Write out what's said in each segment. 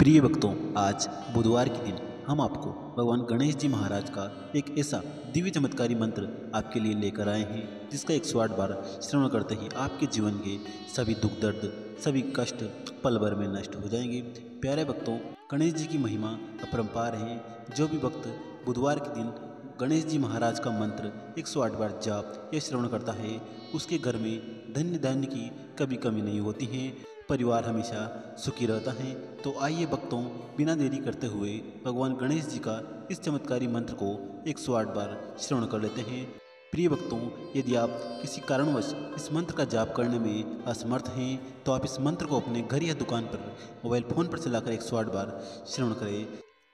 प्रिय भक्तों, आज बुधवार के दिन हम आपको भगवान गणेश जी महाराज का एक ऐसा दिव्य चमत्कारी मंत्र आपके लिए लेकर आए हैं जिसका 108 बार श्रवण करते ही आपके जीवन के सभी दुख दर्द, सभी कष्ट पल भर में नष्ट हो जाएंगे। प्यारे भक्तों, गणेश जी की महिमा अपरंपार है। जो भी भक्त बुधवार के दिन गणेश जी महाराज का मंत्र 108 बार जाप या श्रवण करता है, उसके घर में धन्य धान्य की कभी कमी नहीं होती है, परिवार हमेशा सुखी रहता है। तो आइए भक्तों, बिना देरी करते हुए भगवान गणेश जी का इस चमत्कारी मंत्र को 108 बार श्रवण कर लेते हैं। प्रिय भक्तों, यदि आप किसी कारणवश इस मंत्र का जाप करने में असमर्थ हैं तो आप इस मंत्र को अपने घर या दुकान पर मोबाइल फ़ोन पर चलाकर 108 बार श्रवण करें।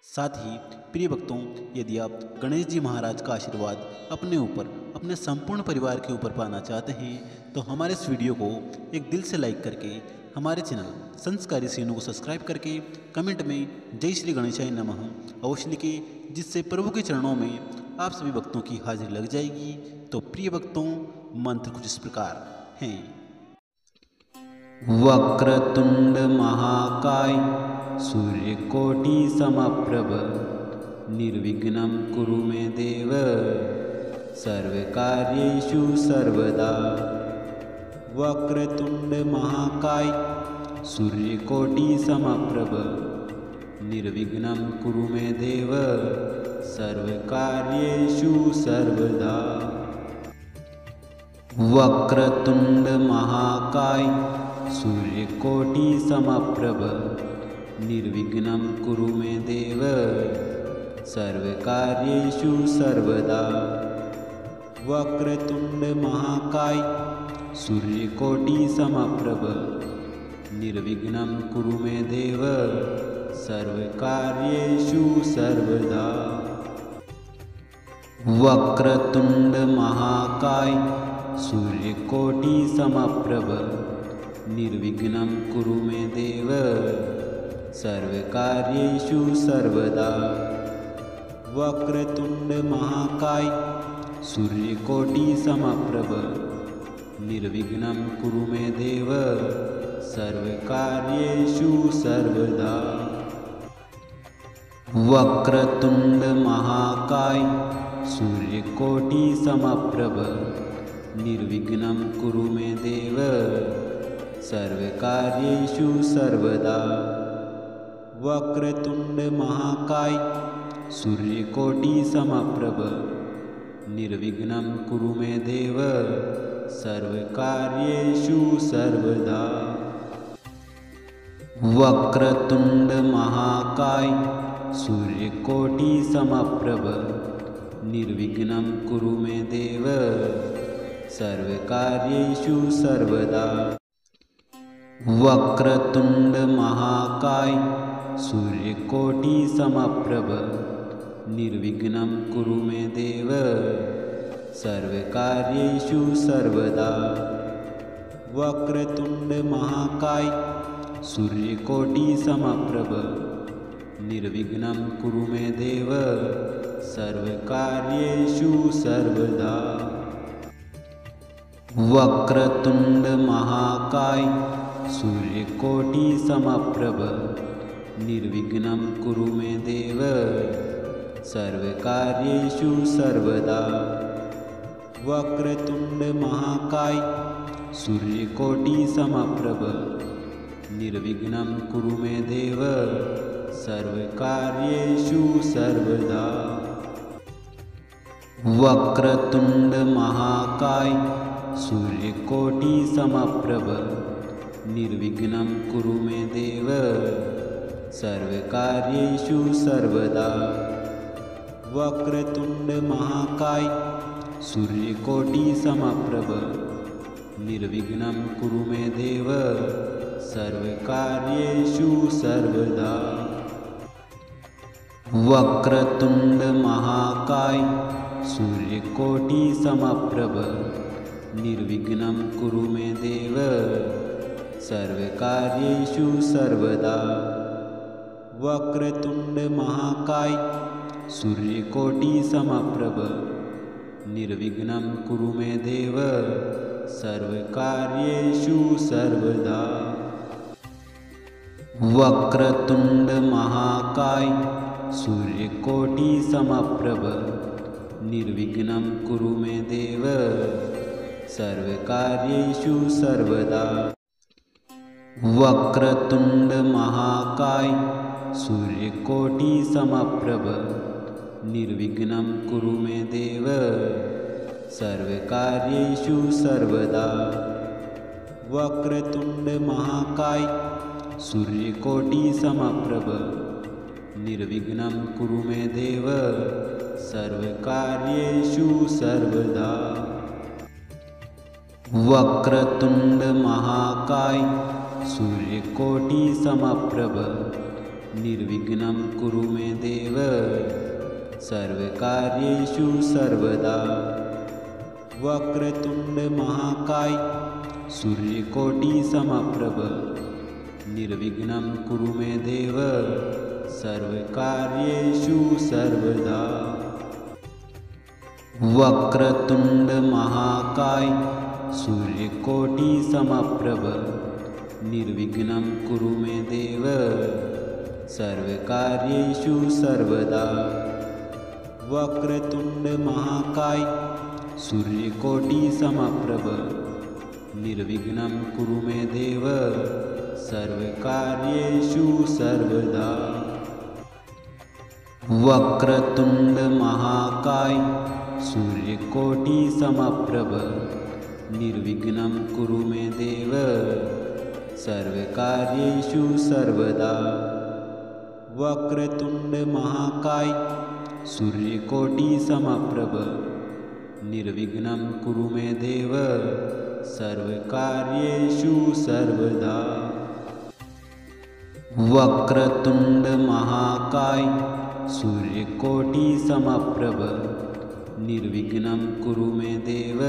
साथ ही प्रिय भक्तों, यदि आप गणेश जी महाराज का आशीर्वाद अपने ऊपर, अपने संपूर्ण परिवार के ऊपर पाना चाहते हैं तो हमारे इस वीडियो को एक दिल से लाइक करके, हमारे चैनल संस्कारी सीनू को सब्सक्राइब करके कमेंट में जय श्री गणेशाय नमः अवश्य लिखें, जिससे प्रभु के चरणों में आप सभी भक्तों की हाजिरी लग जाएगी। तो प्रिय भक्तों, मंत्र कुछ इस प्रकार हैं। वक्रतुंड महाकाय सूर्यकोटि समप्रभ निर्विघ्नं कुरु मे देव सर्वकार्येषु सर्वदा। वक्रतुंड महाकाय सूर्यकोटि समप्रभ निर्विघ्नं कुरु मे देव सर्वकार्येषु सर्वदा। वक्रतुंड महाकाय सूर्यकोटि समप्रभ निर्विघ्नं कुरु मे देव सर्वकार्येषु सर्वदा। वक्रतुंड महाकाय सूर्यकोटि समप्रभ निर्विघ्नं कुरु मे देव सर्वकार्येषु सर्वदा। वक्रतुंड महाकाय सूर्यकोटि समप्रभ निर्विघ्नं कुरु मे देव सर्वकार्येषु सर्वदा। वक्रतुंड महाकाय सूर्यकोटि समप्रभ निर्विघ्नं कुरु मे देव सर्वकार्येषु सर्वदा। वक्रतुंड महाकाय सूर्यकोटि समप्रभ निर्विघ्नं कुरु मे देव सर्वकार्येषु सर्वदा। वक्रतुंड महाकाय सूर्यकोटि समप्रभ निर्विघ्नं कुरु मे देव सर्वकार्येषु सर्वदा। वक्रतुंड महाकाय सूर्यकोटि समप्रभ निर्विघ्नं कुरु मे देव सर्वकार्येषु सर्वदा। वक्रतुंड महाकाय सूर्यकोटि समप्रभ निर्विघ्नं कुरु मे देव सर्वकार्येषु सर्वदा। वक्रतुंड महाकाय सूर्यकोटि समप्रभ निर्विघ्नं कुरु मे देव सर्वकार्येषु सर्वदा। वक्रतुंड महाकाय सूर्यकोटि समप्रभ निर्विघ्नं कुरु मे देव सर्वकार्येषु सर्वदा। वक्रतुंड महाकाय सूर्यकोटि समप्रभ निर्विघ्नं कुरु मे देव सर्वकार्येषु सर्वदा। वक्रतुंड महाकाय सूर्यकोटि समप्रभ निर्विघ्नं कुरु मे देव सर्वकार्येषु सर्वदा। वक्रतुंड महाकाय सूर्यकोटि समप्रभ निर्विघ्नं कुरु मे देव सर्वकार्येषु सर्वदा। वक्रतुंड महाकाय सूर्यकोटि समप्रभ निर्विघ्नं कुरु मे देव सर्वकार्येषु सर्वदा। वक्रतुंड महाकाय सूर्यकोटि समप्रभ निर्विघ्नं कुरु मे देव सर्वकार्येषु सर्वदा। वक्रतुंड महाकाय सूर्यकोटि समप्रभ निर्विघ्नं कुरु मे देव सर्वकार्येषु सर्वदा। वक्रतुंड महाकाय सूर्यकोटि समप्रभ निर्विघ्नं कुरु मे देव सर्वकार्येषु सर्वदा। वक्रतुंड महाकाय सूर्यकोटि समप्रभ निर्विघ्नं कुरु मे देव सर्वकार्येषु सर्वदा। वक्रतुंड महाकाय सूर्यकोटि समप्रभ निर्विघ्नं कुरु मे देव सर्वकार्येषु सर्वदा। वक्रतुंड महाकाय सूर्यकोटि समप्रभ निर्विघ्नं कुरु मे देव सर्वकार्येषु सर्वदा। वक्रतुंड महाकाय सूर्यकोटि समप्रभ निर्विघ्नं कुरु मे देव सर्वकार्येषु सर्वदा। वक्रतुंड महाकाय सूर्यकोटि समप्रभ निर्विघ्नं कुरु मे देव सर्वकार्येषु सर्वदा। वक्रतुंड महाकाय सूर्यकोटि समप्रभ निर्विघ्नं कुरु मे देव सर्वकार्येषु सर्वदा। वक्रतुंड महाकाय सूर्यकोटि समप्रभ निर्विघ्नं कुरु मे देव सर्वकार्येषु सर्वदा। वक्रतुंड महाकाय सूर्यकोटि समप्रभ निर्विघ्नं कुरु मे देव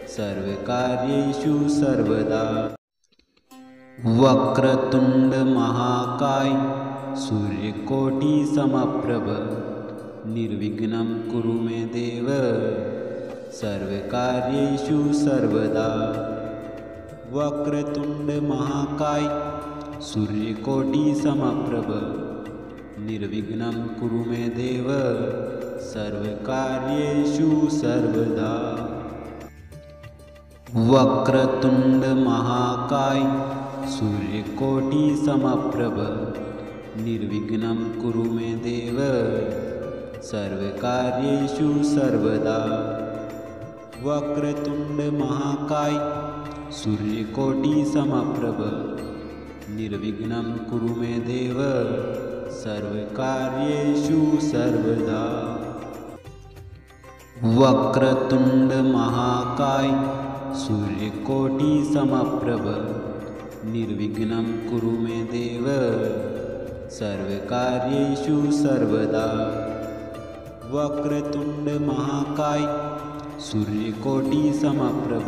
सर्वकार्येषु सर्वदा। वक्रतुंड महाकाय सूर्यकोटि समप्रभ निर्विघ्नं कुरु मे देव सर्वकार्येषु सर्वदा। वक्रतुंड महाकाय सूर्यकोटि समप्रभ निर्विघ्नं कुरु मे देव सर्वकार्येषु सर्वदा। वक्रतुंड महाकाय सूर्यकोटि समप्रभ निर्विघ्नं कुरु मे देव सर्वकार्येषु सर्वदा। वक्रतुंड महाकाय सूर्यकोटि समप्रभ निर्विघ्नं कुरु मे देव सर्वकार्येषु सर्वदा। वक्रतुंड महाकाय सूर्यकोटि समप्रभ निर्विघ्नं कुरु मे देव सर्वकार्येषु सर्वदा। वक्रतुंड महाकाय सूर्यकोटि समप्रभ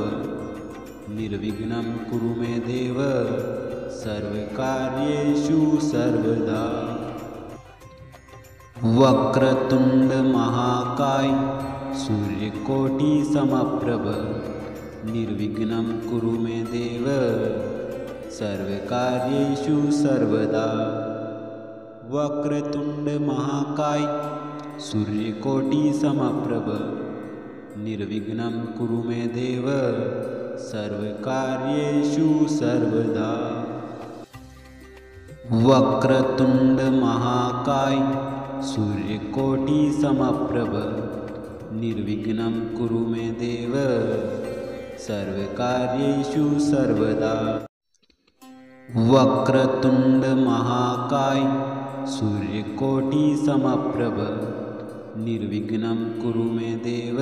निर्विघ्नं कुरु मे देव सर्वकार्येषु सर्वदा। वक्रतुंड महाकाय सूर्यकोटि समप्रभ निर्विघ्नं कुरु मे देव सर्वकार्येषु सर्वदा। वक्रतुंड महाकाय सूर्यकोटि समप्रभ निर्विघ्नं कुरु मे देव सर्वकार्येषु सर्वदा। वक्रतुंड महाकाय सूर्यकोटि समप्रभ निर्विघ्नं कुरु मे देव सर्वकार्येषु सर्वदा। वक्रतुंड महाकाय सूर्यकोटि समप्रभ निर्विघ्नं कुरु मे देव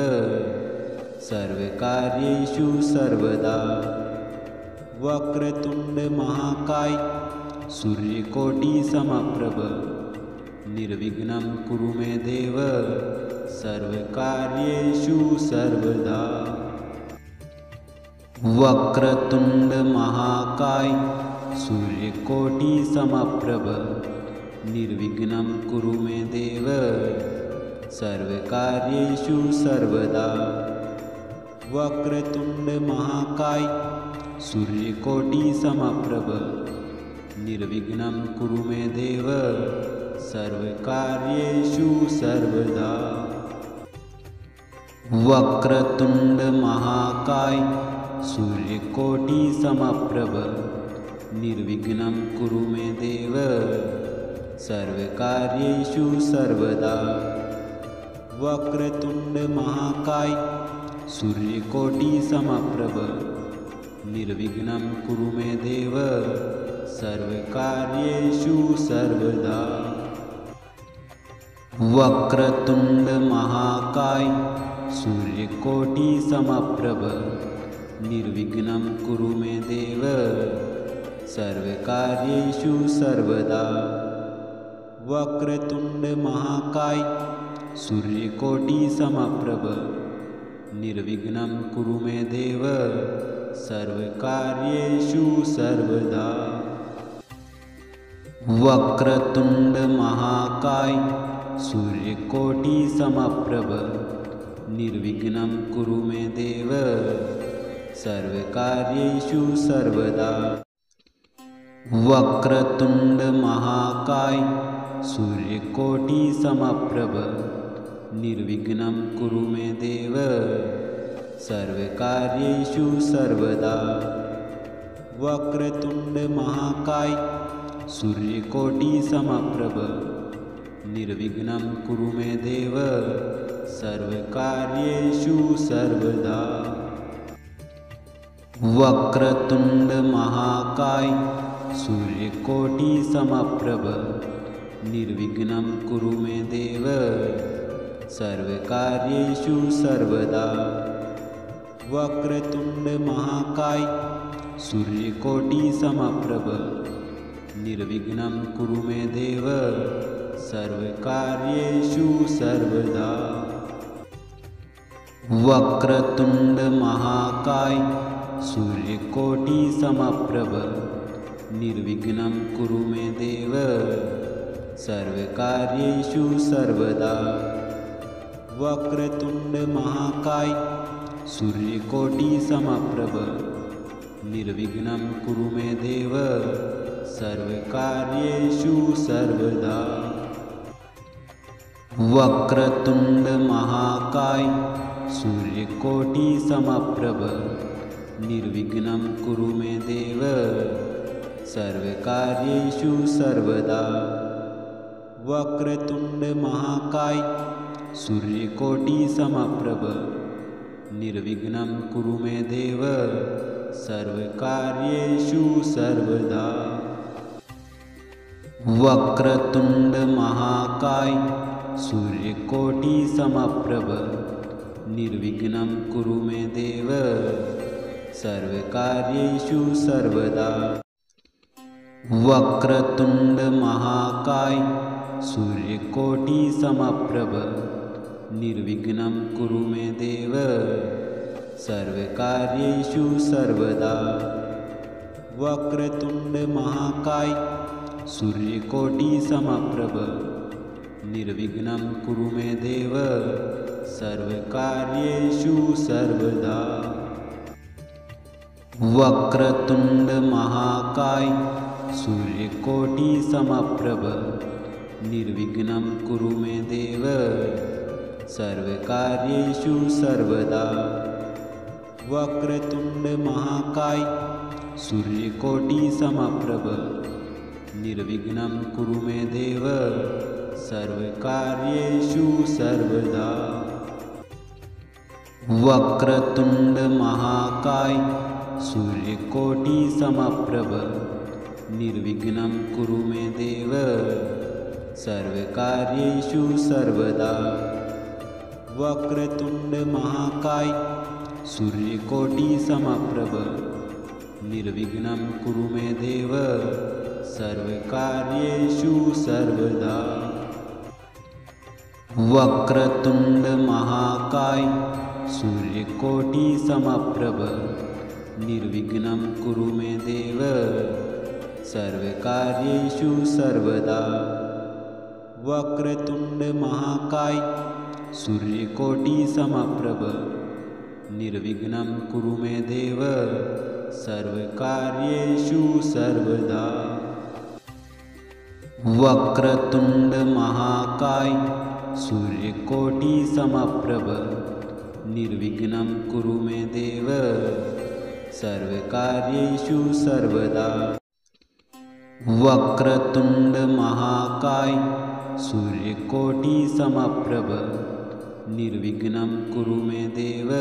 सर्वकार्येषु सर्वदा। वक्रतुंड महाकाय सूर्यकोटि समप्रभ निर्विघ्नं कुरु मे देव सर्वकार्येषु सर्वदा। वक्रतुंड महाकाय सूर्यकोटि समप्रभ निर्विघ्नं कुरु मे देव सर्वकार्येषु सर्वदा। वक्रतुंड महाकाय सूर्यकोटि समप्रभ निर्विघ्नं कुरु मे देव सर्वकार्येषु सर्वदा। वक्रतुंड महाकाय सूर्यकोटि समप्रभ निर्विघ्नं कुरु मे देव सर्वकार्येषु सर्वदा। वक्रतुंड महाकाय सूर्यकोटि समप्रभ निर्विघ्नं कुरु मे देव सर्वकार्येषु सर्वदा। वक्रतुंड महाकाय सूर्यकोटि समप्रभ निर्विघ्नं कुरु मे देव सर्वकार्येषु सर्वदा। वक्रतुंड महाकाय सूर्यकोटि समप्रभ निर्विघ्नं कुरु मे देव सर्वकार्येषु सर्वदा। वक्रतुंड महाकाय सूर्यकोटि समप्रभ निर्विघ्नं कुरु मे देव सर्वकार्येषु सर्वदा। वक्रतुंड महाकाय सूर्यकोटि समप्रभ निर्विघ्नं कुरु मे देव सर्वकार्येषु सर्वदा। वक्रतुंड महाकाय सूर्यकोटि समप्रभ निर्विघ्नं कुरु मे देव सर्वकार्येषु सर्वदा। वक्रतुंड महाकाय सूर्यकोटि समप्रभ निर्विघ्नं कुरु मे देव सर्वकार्येषु सर्वदा। वक्रतुंड महाकाय सूर्यकोटि समप्रभ निर्विघ्नं कुरु मे देव सर्वकार्येषु सर्वदा। वक्रतुंड महाकाय सूर्यकोटि समप्रभ निर्विघ्नं कुरु मे देव सर्वकार्येषु सर्वदा। वक्रतुंड महाकाय सूर्यकोटि समप्रभ निर्विघ्नं कुरु मे देव सर्वकार्येषु सर्वदा। वक्रतुंड महाकाय सूर्यकोटि समप्रभ निर्विघ्नं कुरु मे देव सर्वकार्येषु सर्वदा। वक्रतुंड महाकाय सूर्यकोटि समप्रभ निर्विघ्नं कुरु मे देव सर्वकार्येषु सर्वदा। वक्रतुंड महाकाय सूर्यकोटि समप्रभ निर्विघ्नं कुरु मे देव सर्वकार्येषु सर्वदा। वक्रतुंड महाकाय सूर्यकोटि समप्रभ निर्विघ्नं कुरु मे देव सर्वकार्येषु सर्वदा। वक्रतुंड महाकाय सूर्यकोटि समप्रभ निर्विघ्नं कुरु मे देव सर्वकार्येषु सर्वदा। वक्रतुंड महाकाय सूर्यकोटि समप्रभ निर्विघ्नं कुरु मे देव सर्वकार्येषु सर्वदा। वक्रतुंड महाकाय सूर्यकोटि समप्रभ निर्विघ्नं कुरु मे देव सर्वकार्येषु सर्वदा। वक्रतुंड महाकाय सूर्यकोटि समप्रभ निर्विघ्नं कुरु मे देव सर्वकार्येषु सर्वदा। वक्रतुंड महाकाय सूर्यकोटि समप्रभ निर्विघ्नं कुरु मे देव सर्वकार्येषु सर्वदा। वक्रतुंड महाकाय सूर्यकोटि समप्रभ निर्विघ्नं कुरु मे देव सर्वकार्येषु सर्वदा। वक्रतुंड महाकाय सूर्यकोटि समप्रभ निर्विघ्नं कुरु मे देव सर्वकार्येषु सर्वदा। वक्रतुंड महाकाय सूर्यकोटि समप्रभ निर्विघ्नं कुरु मे देव सर्वकार्येषु सर्वदा। वक्रतुंड महाकाय सूर्यकोटि समप्रभ निर्विघ्नं कुरु मे देव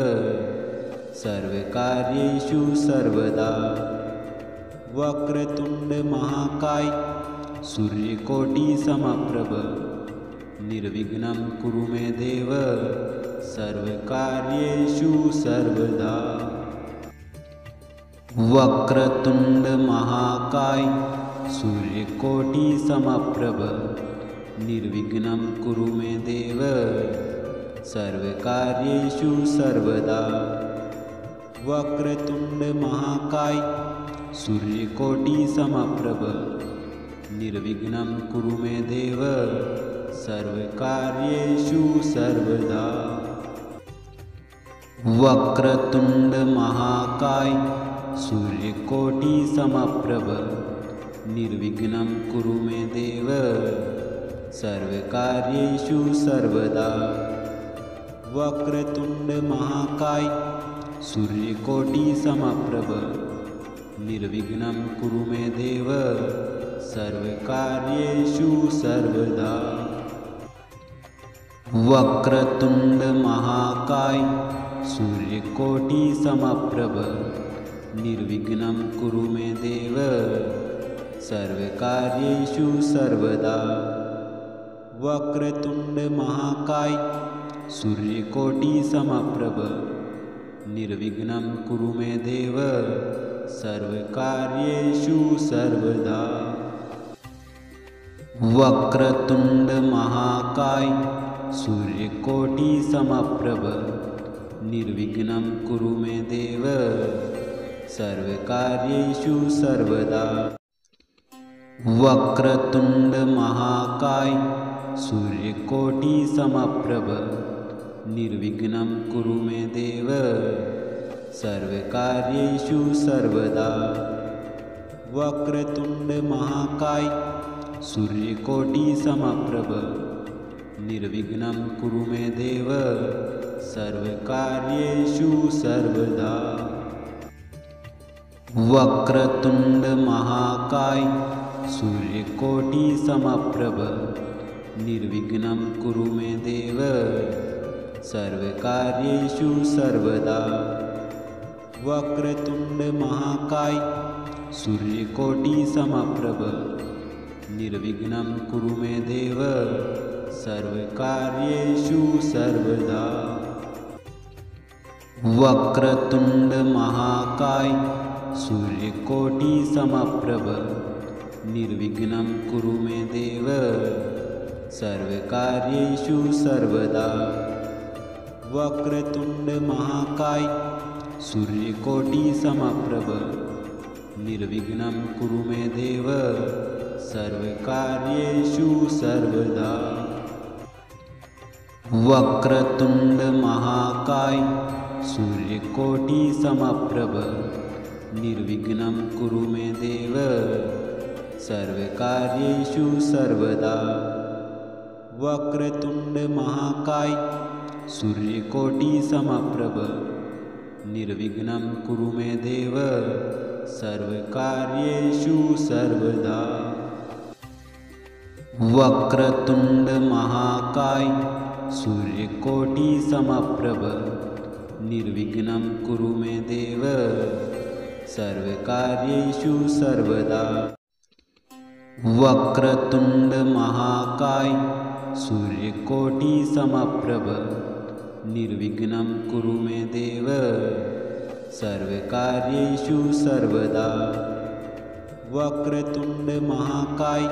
सर्वकार्येषु सर्वदा। वक्रतुंड महाकाय सूर्यकोटि समप्रभ निर्विघ्नं कुरु मे देव सर्वकार्येषु सर्वदा। वक्रतुंड महाकाय सूर्यकोटि समप्रभ निर्विघ्नं कुरु मे देव सर्वकार्येषु सर्वदा। वक्रतुंड महाकाय सूर्यकोटि समप्रभ निर्विघ्नं कुरु मे देव सर्वकार्येषु सर्वदा। वक्रतुंड महाकाय सूर्यकोटि समप्रभ निर्विघ्नं कुरु मे देव सर्वकार्येषु सर्वदा। वक्रतुंड महाकाय सूर्यकोटि समप्रभ निर्विघ्नं कुरु मे देव सर्वकार्येषु सर्वदा। वक्रतुंड महाकाय सूर्यकोटि समप्रभ निर्विघ्नं कुरु मे देव सर्वकार्येषु सर्वदा। वक्रतुंड महाकाय सूर्यकोटि समप्रभ निर्विघ्नं कुरु मे देव सर्वकार्येषु सर्वदा। वक्रतुंड महाकाय सूर्यकोटि समप्रभ निर्विघ्नं कुरु मे देव सर्वकार्येषु सर्वदा। वक्रतुंड महाकाय सूर्यकोटि समप्रभ निर्विघ्नं कुरु मे देव सर्वकार्येषु सर्वदा। वक्रतुंड महाकाय सूर्यकोटि समप्रभ निर्विघ्नं कुरु मे देव सर्वकार्येषु सर्वदा। वक्रतुंड महाकाय सूर्यकोटि समप्रभ निर्विघ्नं कुरु मे देव सर्वकार्येषु सर्वदा। वक्रतुंड महाकाय सूर्यकोटि समप्रभ निर्विघ्नं कुरु मे देव सर्वकार्येषु सर्वदा। वक्रतुंड महाकाय सूर्यकोटि समप्रभ निर्विघ्नं कुरु मे देव सर्वकार्येषु सर्वदा। वक्रतुंड महाकाय सूर्यकोटि समप्रभ निर्विघ्नं कुरु मे देव सर्वकार्येषु सर्वदा। वक्रतुंड महाकाय सूर्यकोटि समप्रभ निर्विघ्नं कुरु मे देव सर्वकार्येषु सर्वदा। वक्रतुंड महाकाय सूर्यकोटि समप्रभ निर्विघ्नं कुरु मे देव सर्वकार्येषु सर्वदा। वक्रतुंड महाकाय सूर्यकोटि समप्रभ निर्विघ्नं कुरु मे देव सर्वकार्येषु सर्वदा। वक्रतुंड महाकाय सूर्यकोटि समप्रभ निर्विघ्नं कुरु मे देव सर्वकार्येषु सर्वदा। वक्रतुंड महाकाय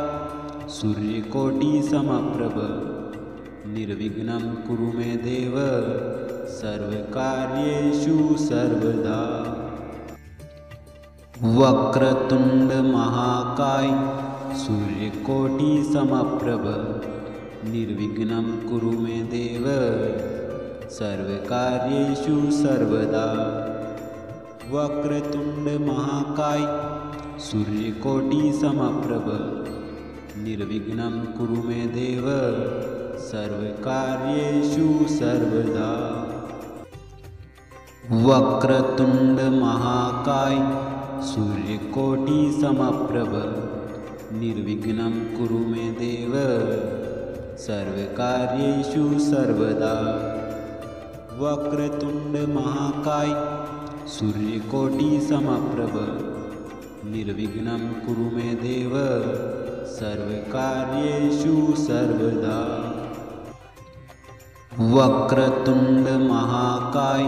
सूर्यकोटि समप्रभ निर्विघ्नं कुरु मे देव सर्वकार्येषु सर्वदा। वक्रतुंड महाकाय सूर्यकोटि समप्रभ निर्विघ्नं कुरु मे देव सर्वकार्येषु सर्वदा। वक्रतुंड महाकाय सूर्यकोटि समप्रभ निर्विघ्नं कुरु मे देव सर्वकार्येषु सर्वदा। वक्रतुंड महाकाय सूर्यकोटि समप्रभ निर्विघ्नं कुरु मे देव सर्वकार्येषु सर्वदा। वक्रतुंड महाकाय सूर्यकोटि समप्रभ निर्विघ्नं कुरु मे देव सर्वकार्येषु सर्वदा। वक्रतुंड महाकाय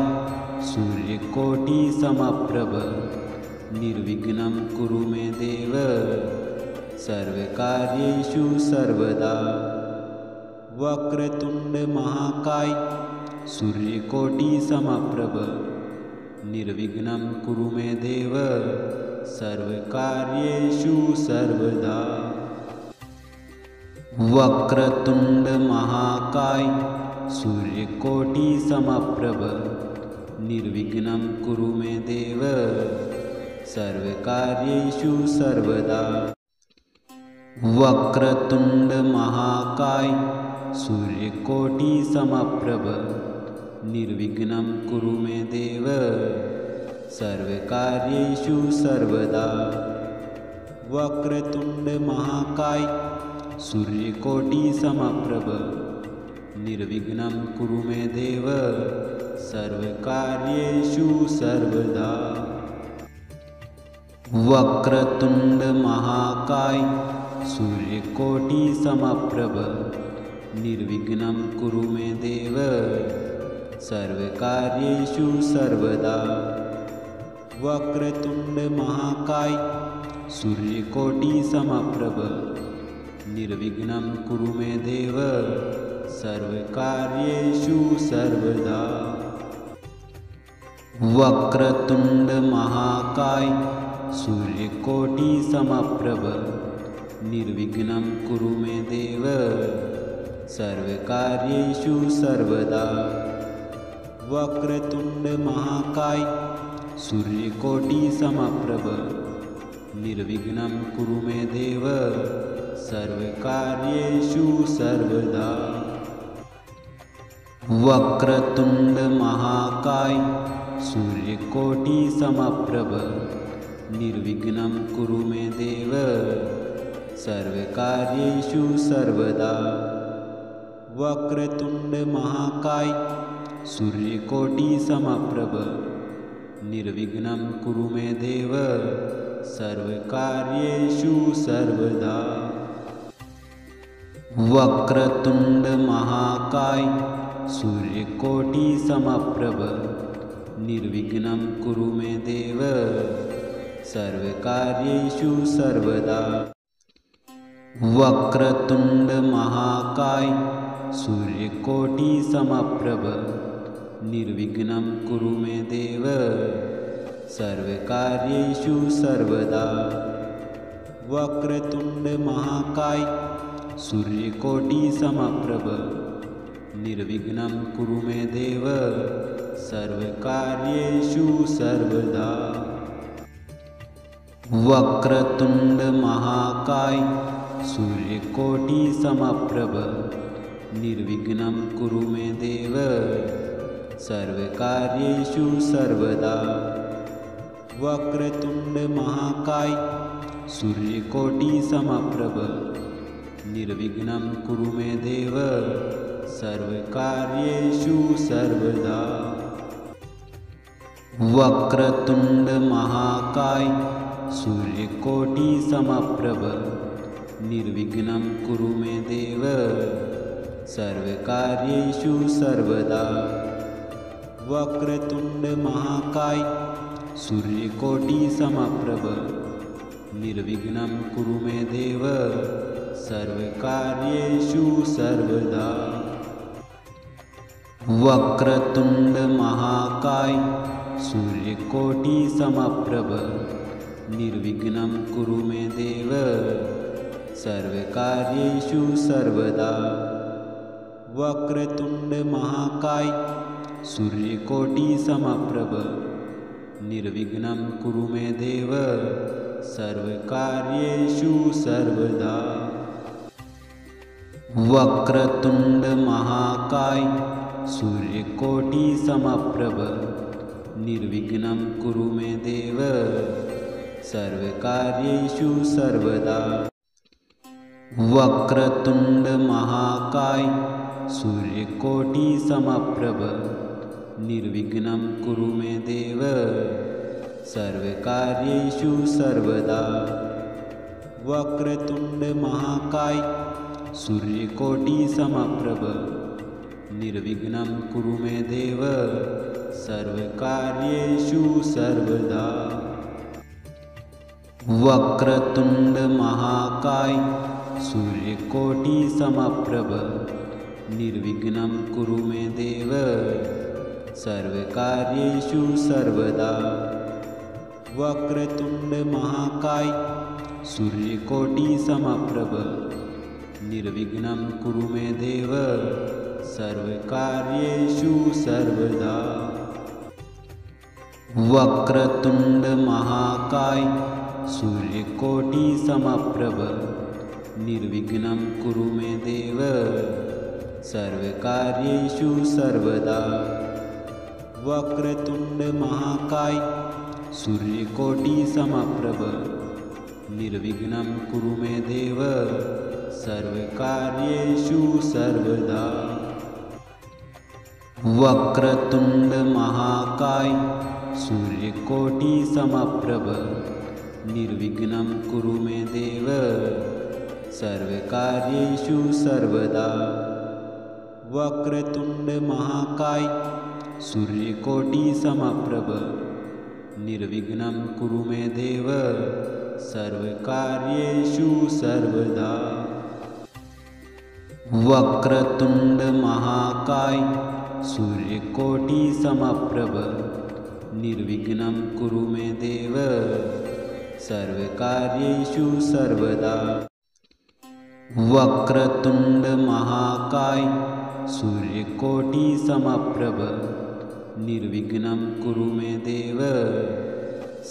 सूर्यकोटि समप्रभ निर्विघ्नं कुरु मे देव सर्वकार्येषु सर्वदा। वक्रतुंड महाकाय सूर्यकोटि समप्रभ निर्विघ्नं कुरु मे देव सर्वकार्येषु सर्वदा। वक्रतुंड महाकाय सूर्यकोटि समप्रभ निर्विघ्नं कुरु मे देव सर्वकार्येषु सर्वदा। वक्रतुंड महाकाय सूर्यकोटि समप्रभ निर्विघ्नं कुरु मे देव सर्वकार्येषु सर्वदा। वक्रतुंड महाकाय सूर्यकोटि समप्रभ निर्विघ्नं कुरु मे देव सर्वकार्येषु सर्वदा। वक्रतुंड महाकाय सूर्यकोटि समप्रभ निर्विघ्नं कुरु मे देव सर्वकार्येषु सर्वदा। वक्रतुंड महाकाय सूर्यकोटि समप्रभ निर्विघ्नं कुरु मे देव सर्वकार्येषु सर्वदा। वक्रतुंड महाकाय सूर्यकोटि समप्रभ निर्विघ्नं कुरु मे देव सर्वकार्येषु सर्वदा। वक्रतुंड महाकाय सूर्यकोटि समप्रभ निर्विघ्नं कुरु मे देव सर्वकार्येषु सर्वदा। वक्रतुंड महाकाय सूर्यकोटि समप्रभ निर्विघ्नं कुरु मे देव सर्वकार्येषु सर्वदा। वक्रतुंड महाकाय सूर्यकोटि समप्रभ निर्विघ्नं कुरु मे देव सर्वकार्येषु सर्वदा। वक्रतुंड महाकाय सूर्यकोटि समप्रभ निर्विघ्नं कुरु मे देव सर्वकार्येषु सर्वदा। वक्रतुंड महाकाय सूर्यकोटि समप्रभ निर्विघ्नं कुरु मे देव सर्वकार्येषु सर्वदा। वक्रतुंड महाकाय सूर्यकोटि समप्रभ निर्विघ्नं कुरु मे देव सर्वकार्येषु सर्वदा। वक्रतुंड महाकाय सूर्यकोटि समप्रभ निर्विघ्नं कुरु मे देव सर्वकार्येषु सर्वदा। वक्रतुंड महाकाय सूर्यकोटि समप्रभ निर्विघ्नं कुरु मे देव सर्वकार्येषु सर्वदा। वक्रतुंड महाकाय सूर्यकोटि समप्रभ निर्विघ्नं कुरु मे देव सर्वकार्येषु सर्वदा। वक्रतुंड महाकाय सूर्यकोटि समप्रभ निर्विघ्नं कुरु मे देव सर्वकार्येषु सर्वदा। वक्रतुंड महाकाय सूर्यकोटि समप्रभ निर्विघ्नं कुरु मे देव सर्वकार्येषु सर्वदा। वक्रतुंड महाकाय सूर्यकोटि समप्रभ निर्विघ्नं कुरु मे देव सर्वकार्येषु सर्वदा। वक्रतुंड महाकाय सूर्यकोटि समप्रभ निर्विघ्नं कुरु मे देव सर्वकार्येषु सर्वदा। वक्रतुंड महाकाय सूर्यकोटि समप्रभ निर्विघ्नं कुरु मे देव सर्वकार्येषु सर्वदा। वक्रतुंड महाकाय सूर्यकोटि समप्रभ निर्विघ्नं कुरु मे देव सर्वकार्येषु सर्वदा। वक्रतुंड महाकाय सूर्यकोटि समप्रभ निर्विघ्नं कुरु मे देव सर्वकार्येषु सर्वदा। वक्रतुंड महाकाय सूर्यकोटि समप्रभ निर्विघ्नं कुरु मे देव सर्वकार्येषु सर्वदा। वक्रतुंड महाकाय सूर्यकोटि समप्रभ निर्विघ्नं कुरु मे देव सर्वकार्येषु सर्वदा। वक्रतुंड महाकाय सूर्यकोटि समप्रभ निर्विघ्नं कुरु मे देव सर्वकार्येषु सर्वदा। वक्रतुंड महाकाय सूर्यकोटि समप्रभ निर्विघ्नं कुरु मे देव सर्वकार्येषु सर्वदा। वक्रतुंड महाकाय सूर्यकोटि समप्रभ निर्विघ्नं कुरु मे देव सर्वकार्येषु सर्वदा। वक्रतुंड महाकाय सूर्यकोटि समप्रभ निर्विघ्नं कुरु मे देव सर्वकार्येषु सर्वदा। वक्रतुंड महाकाय सूर्यकोटि समप्रभ निर्विघ्नं कुरु मे देव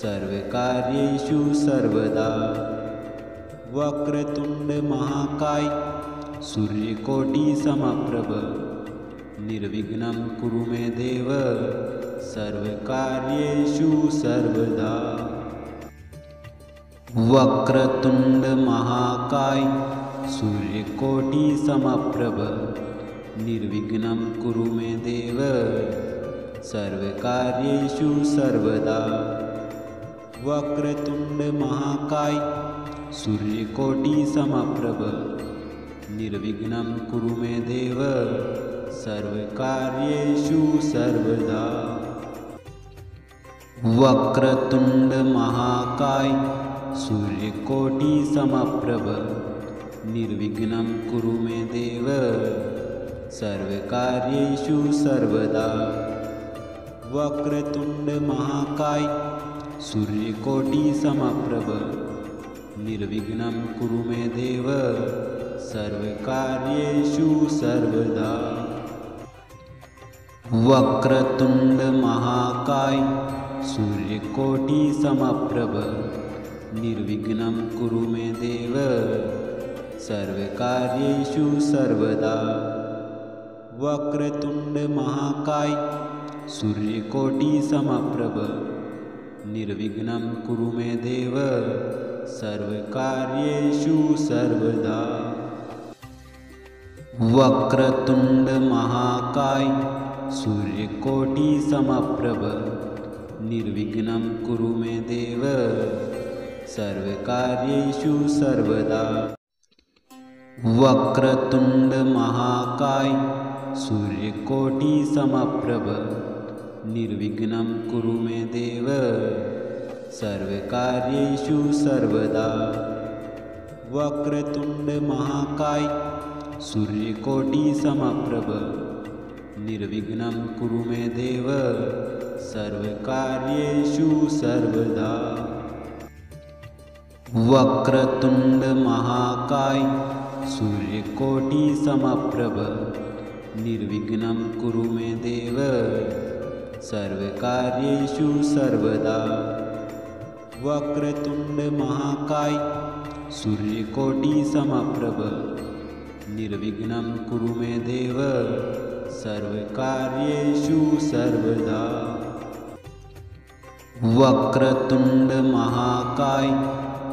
सर्वकार्येषु सर्वदा। वक्रतुंड महाकाय सूर्यकोटि समप्रभ निर्विघ्नं कुरु मे देव सर्वकार्येषु सर्वदा। वक्रतुंड महाकाय सूर्यकोटि समप्रभ निर्विघ्नं कुरु मे देव सर्वकार्येषु सर्वदा। वक्रतुंड महाकाय सूर्यकोटि समप्रभ निर्विघ्नं कुरु मे देव सर्वकार्येषु सर्वदा। वक्रतुंड महाकाय सूर्यकोटि समप्रभ निर्विघ्नं कुरु मे देव सर्वकार्येषु सर्वदा। वक्रतुंड महाकाय सूर्यकोटि समप्रभ निर्विघ्नं कुरु मे देव सर्वकार्येषु सर्वदा। वक्रतुंड महाकाय सूर्यकोटि समप्रभ निर्विघ्नं कुरु मे देव सर्वकार्येषु सर्वदा। वक्रतुंड महाकाय सूर्यकोटि समप्रभ निर्विघ्नं कुरु मे देव सर्वकार्येषु सर्वदा। वक्रतुंड महाकाय सूर्यकोटि समप्रभ निर्विघ्नं कुरु मे देव सर्वकार्येषु सर्वदा। वक्रतुंड महाकाय सूर्यकोटि समप्रभ निर्विघ्नं कुरु मे देव सर्वकार्येषु सर्वदा। वक्रतुंड महाकाय सूर्यकोटि समप्रभ निर्विघ्नं कुरु मे देव सर्वकार्येषु सर्वदा। वक्रतुंड महाकाय सूर्यकोटि समप्रभ निर्विघ्नं कुरु मे देव सर्वकार्येषु सर्वदा। वक्रतुंड महाकाय सूर्यकोटि समप्रभ निर्विघ्नं कुरु मे देव सर्वकार्येषु सर्वदा। वक्रतुंड महाकाय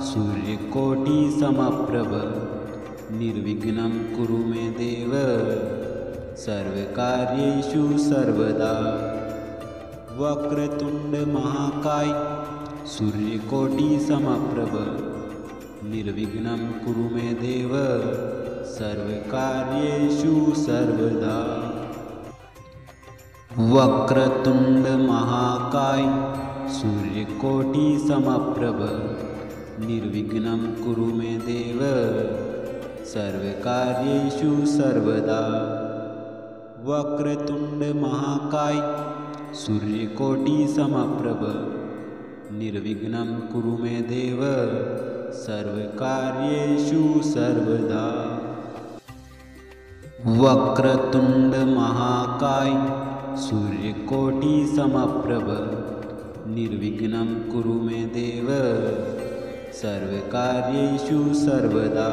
सूर्यकोटि समप्रभ निर्विघ्नं कुरु मे देव सर्वकार्येषु सर्वदा। वक्रतुंड महाकाय सूर्यकोटि समप्रभ निर्विघ्नं कुरु मे देव सर्वकार्येषु सर्वदा। वक्रतुंड महाकाय सूर्यकोटि समप्रभ निर्विघ्नं कुरु मे देव सर्वकार्येषु सर्वदा। वक्रतुंड महाकाय सूर्यकोटि समप्रभ निर्विघ्नं कुरु मे देव सर्वकार्येषु सर्वदा। वक्रतुंड महाकाय सूर्यकोटि समप्रभ निर्विघ्नं कुरु मे देव सर्वकार्येषु सर्वदा।